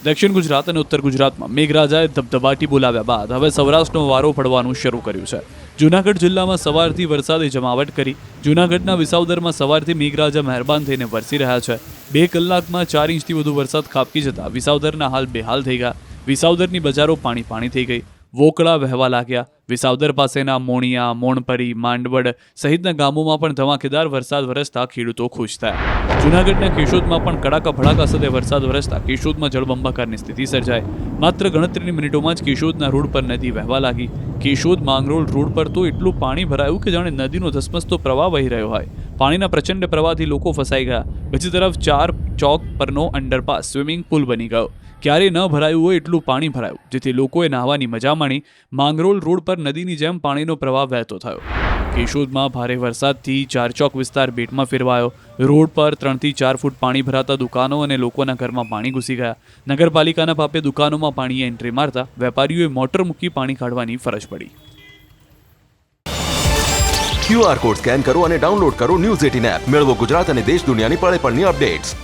દક્ષિણ ગુજરાત અને ઉત્તર ગુજરાતમાં મેઘરાજાએ ધબધબાટી બોલાવ્યા બાદ હવે સૌરાષ્ટ્રનો વારો પડવાનું શરૂ કર્યું છે. જૂનાગઢ જિલ્લામાં સવારથી વરસાદે જમાવટ કરી. જૂનાગઢના વિસાવદરમાં સવારથી મેઘરાજા મહેરબાન થઈને વરસી રહ્યા છે. 2 કલાકમાં 4 ઇંચથી વધુ વરસાદ ખાબકી જતા વિસાવદરના હાલ બેહાલ થઈ ગયા. વિસાવદરની બજારો પાણી થઈ ગઈ. વોકળા વહેવા લાગ્યા. વિસાવદર પાસેના મોણિયા, મોણપરી, માંડવડ સહિતના ગામોમાં પણ ધમાકેદાર વરસાદ વરસતા ખેડૂતો ખુશ થયા. જૂનાગઢના કેશોદમાં પણ કડાકા ભડાકા સાથે વરસાદ વરસતા કેશોદમાં જળબંબાકારની સ્થિતિ સર્જાઈ. માત્ર ગણતરીની મિનિટોમાં જ કેશોદના રોડ પર નદી વહેવા લાગી. કેશોદ માંગરોળ રોડ પર તો એટલું પાણી ભરાયું કે જાણે નદીનો ધસમસતો પ્રવાહ વહી રહ્યો હોય. પાણીના પ્રચંડ પ્રવાહથી લોકો ફસાઈ ગયા. બીજી તરફ 4 ચોક પરનો અંડરપાસ સ્વિમિંગ પુલ બની ગયો. ક્યારેય ન ભરાયું હોય એટલું પાણી ભરાયું, જેથી લોકોએ નાહવાની મજા માણી. માંગરોળ રોડ પર નદીની જેમ પાણીનો પ્રવાહ વહેતો થયો. કેશોદમાં ભારે વરસાદથી 4 ચોક વિસ્તાર બેટમાં ફેરવાયો. રોડ પર 3 થી 4 ફૂટ પાણી ભરાતા દુકાનો અને લોકોના ઘરમાં પાણી ઘૂસી ગયા. નગરપાલિકાના પાપે દુકાનોમાં પાણીએ એન્ટ્રી મારતા વેપારીઓએ મોટર મૂકી પાણી કાઢવાની ફરજ પડી. QR કોડ સ્કેન કરો અને ડાઉનલોડ કરો ન્યૂઝ 18 એપ. મેળવો ગુજરાત અને દેશ દુનિયાની પળે પળની અપડેટ્સ.